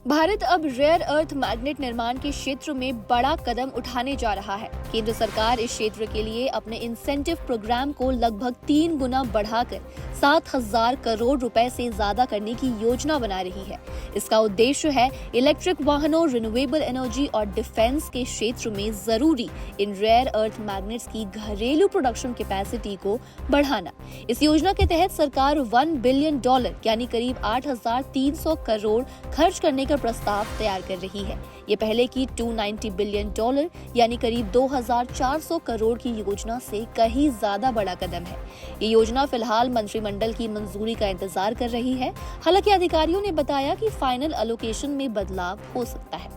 भारत अब rare earth magnet निर्माण के क्षेत्र में बड़ा कदम उठाने जा रहा है। केंद्र सरकार इस क्षेत्र के लिए अपने इंसेंटिव प्रोग्राम को लगभग 3 गुना बढ़ाकर 7,000 करोड़ रुपए से ज्यादा करने की योजना बना रही है। इसका उद्देश्य है इलेक्ट्रिक वाहनों, रिन्यूएबल एनर्जी और डिफेंस के क्षेत्र में जरूरी इन रेयर अर्थ मैग्नेट्स की घरेलू प्रोडक्शन कैपेसिटी को बढ़ाना। इस योजना के तहत सरकार $1 बिलियन यानी करीब 8,300 करोड़ खर्च करने का प्रस्ताव तैयार कर रही है। ये पहले की $290 बिलियन यानी करीब 2,400 करोड़ की योजना से कहीं ज्यादा बड़ा कदम है। ये योजना फिलहाल मंत्रिमंडल की मंजूरी का इंतजार कर रही है। हालांकि अधिकारियों ने बताया कि फाइनल एलोकेशन में बदलाव हो सकता है।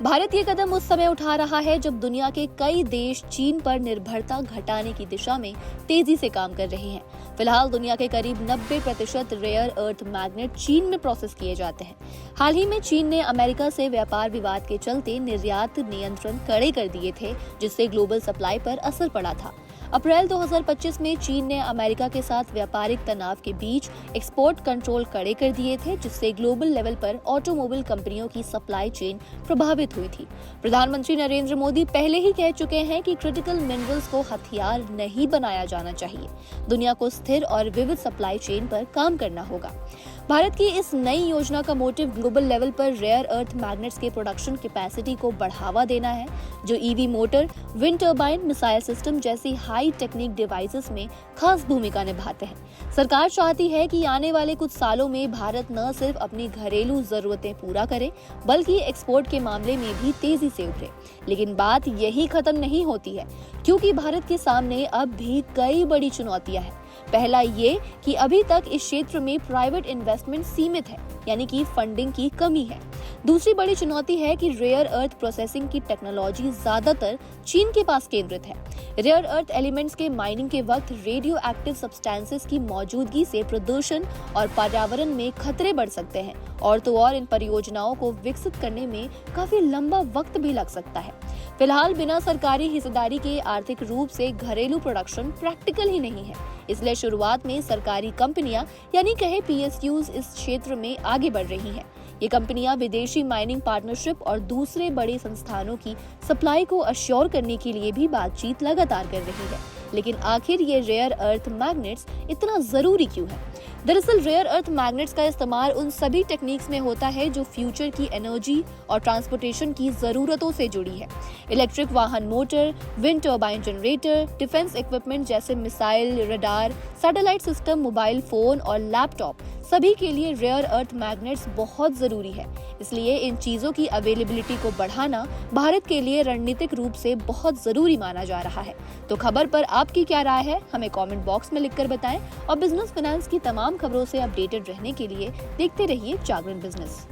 भारत ये कदम उस समय उठा रहा है जब दुनिया के कई देश चीन पर निर्भरता घटाने की दिशा में तेजी से काम कर रहे हैं। फिलहाल दुनिया के करीब 90% रेयर अर्थ मैग्नेट चीन में प्रोसेस किए जाते हैं। हाल ही में चीन ने अमेरिका से व्यापार विवाद के चलते निर्यात नियंत्रण कड़े कर दिए थे, जिससे ग्लोबल सप्लाई पर असर पड़ा था। अप्रैल 2025 में चीन ने अमेरिका के साथ व्यापारिक तनाव के बीच एक्सपोर्ट कंट्रोल कड़े कर दिए थे, जिससे ग्लोबल लेवल पर ऑटोमोबाइल कंपनियों की सप्लाई चेन प्रभावित हुई थी। प्रधानमंत्री नरेंद्र मोदी पहले ही कह चुके हैं कि क्रिटिकल मिनरल्स को हथियार नहीं बनाया जाना चाहिए। दुनिया को स्थिर और विविध सप्लाई चेन पर काम करना होगा। भारत की इस नई योजना का मोटिव ग्लोबल लेवल पर रेयर अर्थ मैग्नेट्स के प्रोडक्शन कैपेसिटी को बढ़ावा देना है, जो EV motor, wind turbine, missile system जैसी हाई टेक्निक डिवाइसेस में खास भूमिका निभाते हैं। सरकार चाहती है कि आने वाले कुछ सालों में भारत न सिर्फ अपनी घरेलू जरूरतें पूरा करे, बल्कि एक्सपोर्ट के मामले में भी तेजी से उभरे। लेकिन बात यही खत्म नहीं होती है, क्योंकि भारत के सामने अब भी कई बड़ी चुनौतियां हैं। पहला ये कि अभी तक इस क्षेत्र में प्राइवेट इन्वेस्टमेंट सीमित है, यानी कि फंडिंग की कमी है। दूसरी बड़ी चुनौती है कि रेयर अर्थ प्रोसेसिंग की टेक्नोलॉजी ज्यादातर चीन के पास केंद्रित है। रेयर अर्थ एलिमेंट्स के माइनिंग के वक्त रेडियो एक्टिव सब्सटेंसेस की मौजूदगी से प्रदूषण और पर्यावरण में खतरे बढ़ सकते हैं, और तो और इन परियोजनाओं को विकसित करने में काफी लंबा वक्त भी लग सकता है। फिलहाल बिना सरकारी हिस्सेदारी के आर्थिक रूप से घरेलू प्रोडक्शन प्रैक्टिकल ही नहीं है, इसलिए शुरुआत में सरकारी कंपनियां यानी कहे PSUs इस क्षेत्र में आगे बढ़ रही हैं। ये कंपनियां विदेशी माइनिंग पार्टनरशिप और दूसरे बड़े संस्थानों की सप्लाई को अश्योर करने के लिए भी बातचीत लगातार कर रही है। लेकिन आखिर ये रेयर अर्थ मैग्नेट्स इतना जरूरी क्यों है? दरअसल रेयर अर्थ मैग्नेट्स का इस्तेमाल उन सभी टेक्निक्स में होता है जो फ्यूचर की एनर्जी और ट्रांसपोर्टेशन की जरूरतों से जुड़ी है। इलेक्ट्रिक वाहन motor, wind turbine generator, defence equipment जैसे missile, radar, satellite system, mobile phone और लैपटॉप, सभी के लिए रेयर अर्थ मैग्नेट्स बहुत जरूरी है। इसलिए इन चीजों की अवेलेबिलिटी को बढ़ाना भारत के लिए रणनीतिक रूप से बहुत जरूरी माना जा रहा है। तो खबर पर आपकी क्या राय है, हमें कमेंट बॉक्स में लिखकर बताएं और बिजनेस फाइनेंस की तमाम खबरों से अपडेटेड रहने के लिए देखते रहिए जागरण बिजनेस।